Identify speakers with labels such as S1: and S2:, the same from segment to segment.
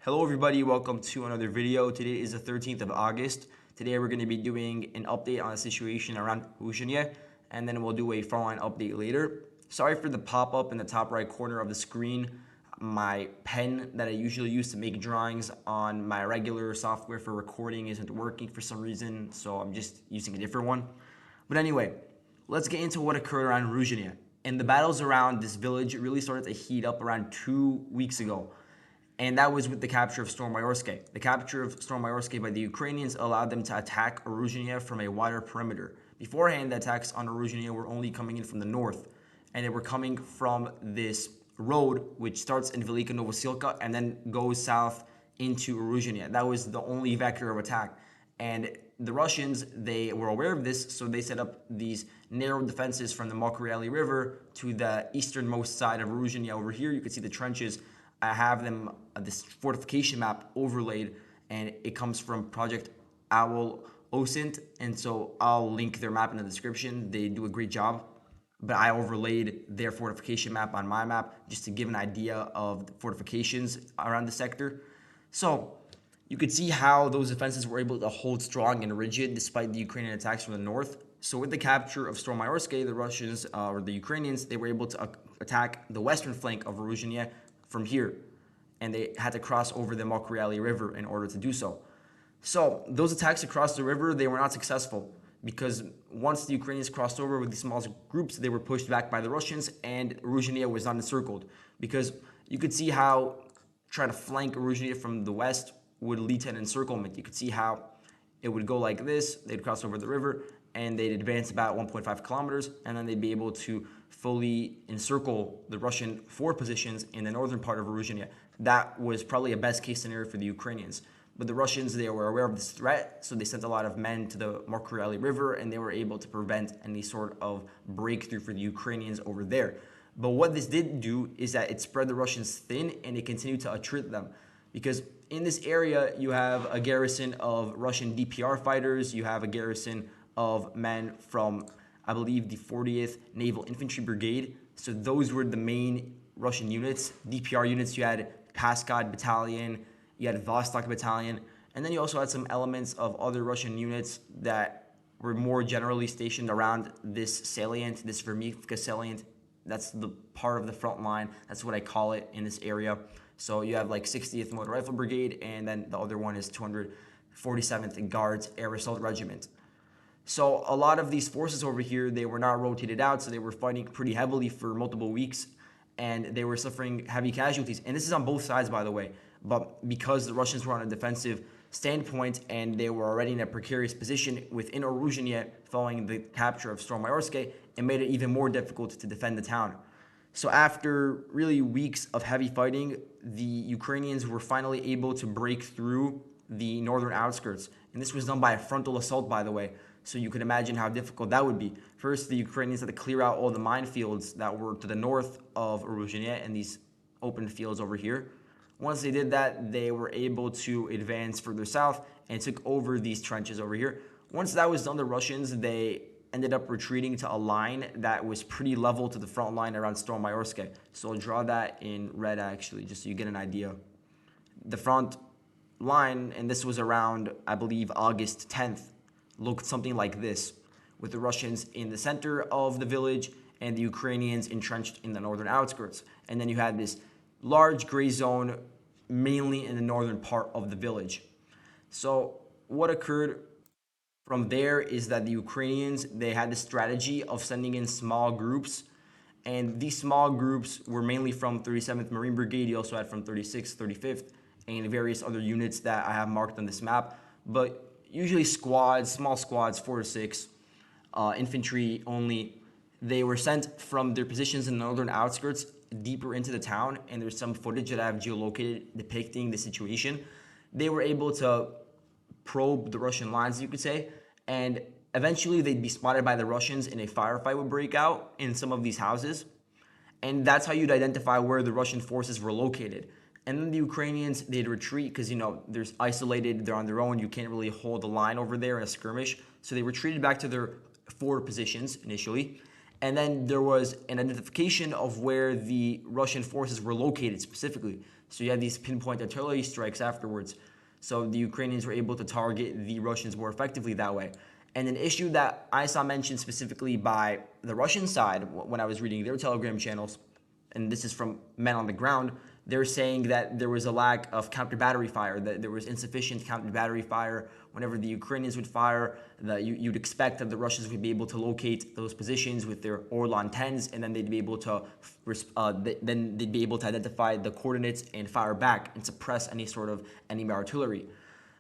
S1: Hello everybody, welcome to another video. Today is the 13th of August. Today we're going to be doing an update on the situation around Urozhaine, and then we'll do a frontline update later. Sorry for the pop-up in the top right corner of the screen. My pen that I usually use to make drawings on my regular software for recording isn't working for some reason, so I'm just using a different one. But anyway, let's get into what occurred around Urozhaine. And the battles around this village really started to heat up around 2 weeks ago. And that was with the capture of Stormayorske. The capture of Stormayorske by the Ukrainians allowed them to attack Urozhaine from a wider perimeter. Beforehand, the attacks on Urozhaine were only coming in from the north, and they were coming from this road which starts in Velika Novosilka and then goes south into Urozhaine. That was the only vector of attack. And the Russians, they were aware of this, so they set up these narrow defenses from the Mokryali River to the easternmost side of Urozhaine. Over here, you can see the trenches. I have them, this fortification map overlaid, and it comes from Project Owl OSINT, and so I'll link their map in the description. They do a great job, but I overlaid their fortification map on my map just to give an idea of the fortifications around the sector. So you could see how those defenses were able to hold strong and rigid despite the Ukrainian attacks from the north. So with the capture of Stormayorske, the Russians, or the Ukrainians, they were able to attack the western flank of Urozhaine from here, and they had to cross over the Mokryali River in order to do so. So those attacks across the river, they were not successful because once the Ukrainians crossed over with these small groups, they were pushed back by the Russians, and Urozhaine was not encircled, because you could see how trying to flank Urozhaine from the west would lead to an encirclement. You could see how it would go like this. They'd cross over the river and they'd advance about 1.5 kilometers, and then they'd be able to fully encircle the Russian forward positions in the northern part of Urozhaine. That was probably a best case scenario for the Ukrainians. But the Russians, they were aware of this threat, so they sent a lot of men to the Mokryali River, and they were able to prevent any sort of breakthrough for the Ukrainians over there. But what this did do is that it spread the Russians thin, and it continued to attrit them. Because in this area, you have a garrison of Russian DPR fighters, you have a garrison of men from, I believe, the 40th Naval Infantry Brigade. So those were the main Russian units. DPR units, you had Kaskad Battalion, you had Vostok Battalion, and then you also had some elements of other Russian units that were more generally stationed around this salient, this Vermivka salient. That's the part of the front line. That's what I call it in this area. So you have like 60th Motor Rifle Brigade, and then the other one is 247th Guards Air Assault Regiment. So a lot of these forces over here, they were not rotated out, so they were fighting pretty heavily for multiple weeks, and they were suffering heavy casualties. And this is on both sides, by the way. But because the Russians were on a defensive standpoint and they were already in a precarious position within Urozhaine following the capture of Stormayorske, it made it even more difficult to defend the town. So after really weeks of heavy fighting, the Ukrainians were finally able to break through the northern outskirts. And this was done by a frontal assault, by the way. So you could imagine how difficult that would be. First, the Ukrainians had to clear out all the minefields that were to the north of Urozhaine and these open fields over here. Once they did that, they were able to advance further south and took over these trenches over here. Once that was done, the Russians, they ended up retreating to a line that was pretty level to the front line around Stormayorske. So I'll draw that in red, actually, just so you get an idea. The front line, and this was around, I believe, August 10th, looked something like this, with the Russians in the center of the village and the Ukrainians entrenched in the northern outskirts. And then you had this large gray zone, mainly in the northern part of the village. So what occurred from there is that the Ukrainians, they had the strategy of sending in small groups, and these small groups were mainly from 37th Marine Brigade. You also had from 36th, 35th, and various other units that I have marked on this map. But usually squads, small squads, 4 to 6, infantry only. They were sent from their positions in the northern outskirts deeper into the town, and there's some footage that I have geolocated depicting the situation. They were able to probe the Russian lines, you could say, and eventually they'd be spotted by the Russians and a firefight would break out in some of these houses. And that's how you'd identify where the Russian forces were located. And then the Ukrainians, they'd retreat because, you know, they're isolated, they're on their own, you can't really hold the line over there in a skirmish. So they retreated back to their forward positions initially. And then there was an identification of where the Russian forces were located specifically. So you had these pinpoint artillery strikes afterwards. So the Ukrainians were able to target the Russians more effectively that way. And an issue that I saw mentioned specifically by the Russian side when I was reading their Telegram channels, and this is from men on the ground, they're saying that there was a lack of counter battery fire, that there was insufficient counter battery fire. Whenever the Ukrainians would fire, that you'd expect that the Russians would be able to locate those positions with their Orlan 10s, and then they'd be able to identify the coordinates and fire back and suppress any sort of enemy artillery.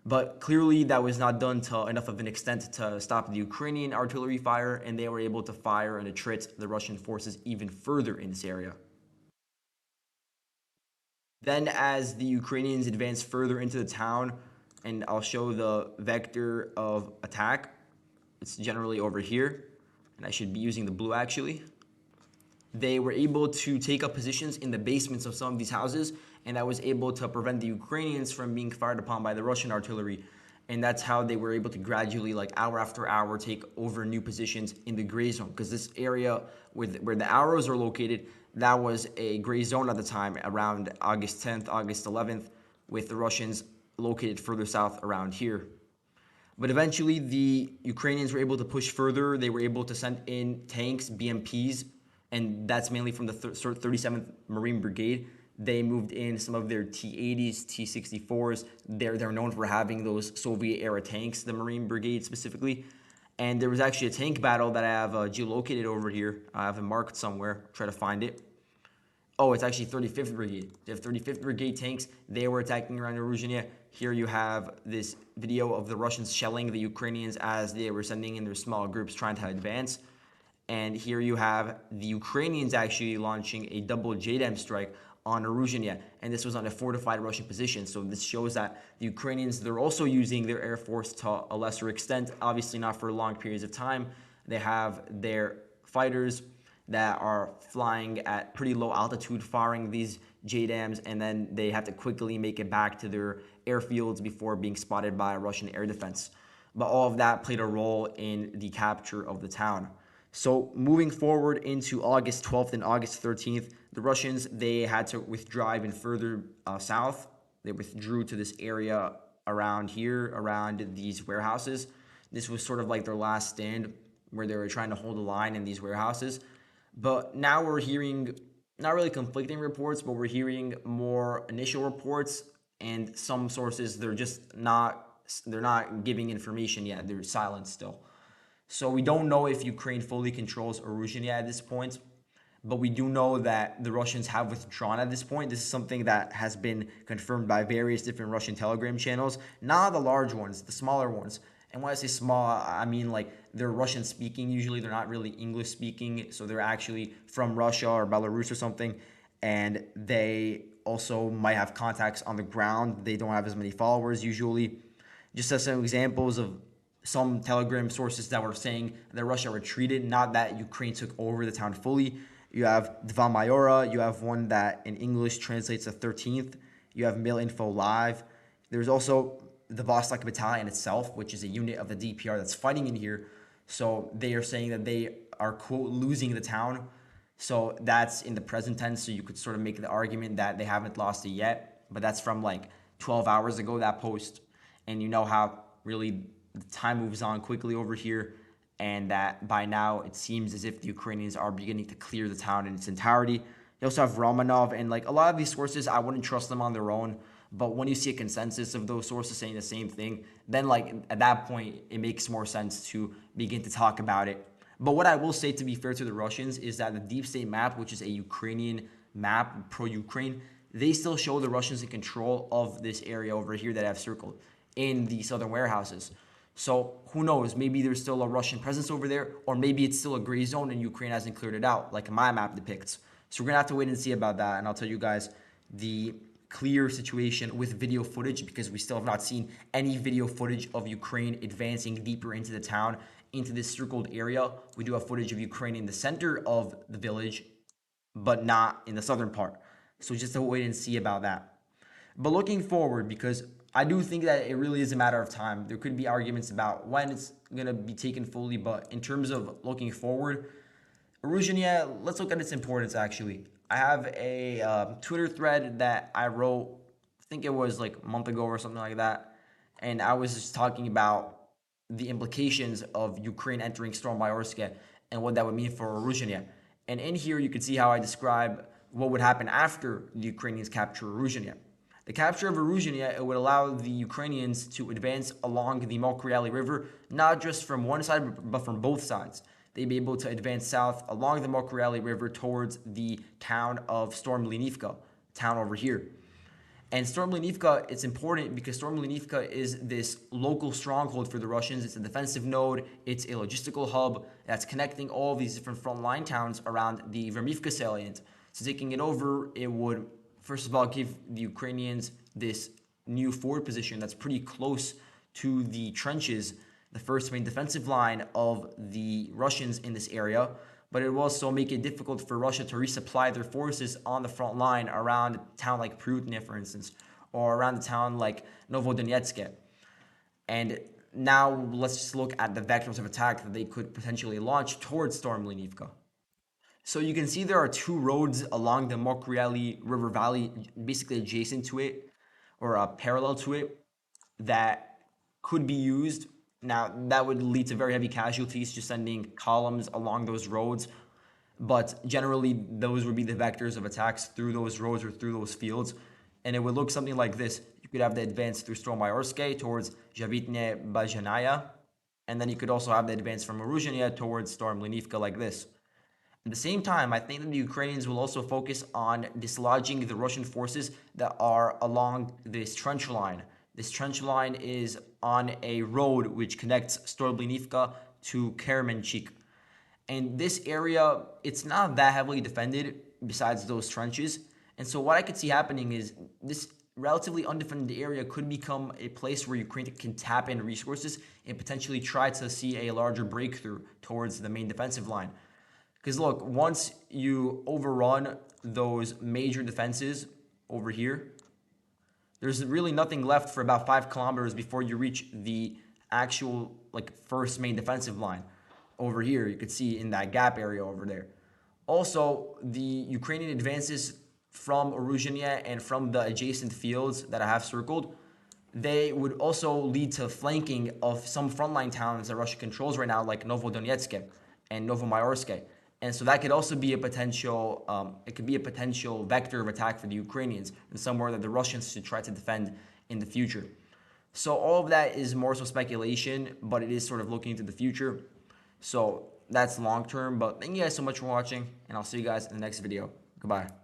S1: But clearly that was not done to enough of an extent to stop the Ukrainian artillery fire, and they were able to fire and attrit the Russian forces even further in this area. Then as the Ukrainians advanced further into the town, and I'll show the vector of attack, it's generally over here, and I should be using the blue actually. They were able to take up positions in the basements of some of these houses, and that was able to prevent the Ukrainians from being fired upon by the Russian artillery. And that's how they were able to gradually, like hour after hour, take over new positions in the gray zone. Because this area where the arrows are located, that was a gray zone at the time, around August 10th, August 11th, with the Russians located further south around here. But eventually, the Ukrainians were able to push further. They were able to send in tanks, BMPs, and that's mainly from the 37th Marine Brigade. They moved in some of their T-80s, T-64s. They're known for having those Soviet-era tanks, the Marine Brigade specifically. And there was actually a tank battle that I have geolocated over here. I have it marked somewhere. Try to find it. Oh, it's actually 35th Brigade. They have 35th Brigade tanks. They were attacking around Urozhaine. Here you have this video of the Russians shelling the Ukrainians as they were sending in their small groups trying to advance. And here you have the Ukrainians actually launching a double JDAM strike on Urozhaine, and this was on a fortified Russian position. So this shows that the Ukrainians, they're also using their air force to a lesser extent, obviously not for long periods of time. They have their fighters that are flying at pretty low altitude, firing these JDAMs, and then they have to quickly make it back to their airfields before being spotted by Russian air defense. But all of that played a role in the capture of the town. So moving forward into August 12th and August 13th, the Russians, they had to withdraw even further south. They withdrew to this area around here, around these warehouses. This was sort of like their last stand where they were trying to hold the line in these warehouses. But now we're hearing, not really conflicting reports, but we're hearing more initial reports, and some sources, they're not giving information yet. They're silent still. So we don't know if Ukraine fully controls Urozhaine at this point, but we do know that the Russians have withdrawn at this point. This is something that has been confirmed by various different Russian Telegram channels, not the large ones, the smaller ones. And when I say small, I mean like they're Russian speaking usually. They're not really English speaking, so they're actually from Russia or Belarus or something, and they also might have contacts on the ground. They don't have as many followers usually. Just as some examples of some Telegram sources that were saying that Russia retreated, not that Ukraine took over the town fully. You have Dva Mayora, you have one that in English translates to 13th, you have Mail Info Live. There's also the Vostok Battalion itself, which is a unit of the DPR that's fighting in here. So they are saying that they are, quote, losing the town. So that's in the present tense, so you could sort of make the argument that they haven't lost it yet, but that's from like 12 hours ago, that post. And you know how really the time moves on quickly over here, and that by now it seems as if the Ukrainians are beginning to clear the town in its entirety. You also have Romanov, and like a lot of these sources, I wouldn't trust them on their own. But when you see a consensus of those sources saying the same thing, then like at that point, it makes more sense to begin to talk about it. But what I will say, to be fair to the Russians, is that the deep state map, which is a Ukrainian map, pro-Ukraine, they still show the Russians in control of this area over here that I've circled in the southern warehouses. So who knows, maybe there's still a Russian presence over there, or maybe it's still a gray zone and Ukraine hasn't cleared it out, like my map depicts. So we're going to have to wait and see about that, and I'll tell you guys the clear situation with video footage, because we still have not seen any video footage of Ukraine advancing deeper into the town, into this circled area. We do have footage of Ukraine in the center of the village, but not in the southern part. So just to wait and see about that. But looking forward, because I do think that it really is a matter of time. There could be arguments about when it's going to be taken fully, but in terms of looking forward, Urozhaine, let's look at its importance actually. I have a Twitter thread that I wrote, I think it was like a month ago or something like that. And I was just talking about the implications of Ukraine entering Stormayorsk and what that would mean for Urozhaine. And in here, you can see how I describe what would happen after the Ukrainians capture Urozhaine. The capture of Urozhaine, it would allow the Ukrainians to advance along the Mokriali River, not just from one side, but from both sides. They'd be able to advance south along the Mokriali River towards the town of Stormlinivka, town over here. And Stormlinivka, it's important because Stormlinivka is this local stronghold for the Russians. It's a defensive node. It's a logistical hub that's connecting all of these different frontline towns around the Vermivka salient. So taking it over, it would, first of all, give the Ukrainians this new forward position that's pretty close to the trenches, the first main defensive line of the Russians in this area. But it will also make it difficult for Russia to resupply their forces on the front line around a town like Prudne, for instance, or around a town like Novodonetsk. And now let's just look at the vectors of attack that they could potentially launch towards Stormlinivka. So you can see there are two roads along the Mokriali River Valley, basically adjacent to it or parallel to it, that could be used. Now, that would lead to very heavy casualties, just sending columns along those roads. But generally, those would be the vectors of attacks through those roads or through those fields. And it would look something like this. You could have the advance through Stormayorsk towards Javitne Bajanaya. And then you could also have the advance from Urozhaine towards Stormlinivka like this. At the same time, I think that the Ukrainians will also focus on dislodging the Russian forces that are along this trench line. This trench line is on a road which connects Storblivka to Kermenchik. And this area, it's not that heavily defended besides those trenches. And so what I could see happening is this relatively undefended area could become a place where Ukraine can tap in resources and potentially try to see a larger breakthrough towards the main defensive line. Because look, once you overrun those major defenses over here, there's really nothing left for about 5 kilometers before you reach the actual first main defensive line over here. You could see in that gap area over there. Also, the Ukrainian advances from Urozhaine and from the adjacent fields that I have circled, they would also lead to flanking of some frontline towns that Russia controls right now, like Novodonetsk and Novomayorsk. And so that could also be a potential, vector of attack for the Ukrainians and somewhere that the Russians should try to defend in the future. So all of that is more so speculation, but it is sort of looking into the future. So that's long term, but thank you guys so much for watching, and I'll see you guys in the next video. Goodbye.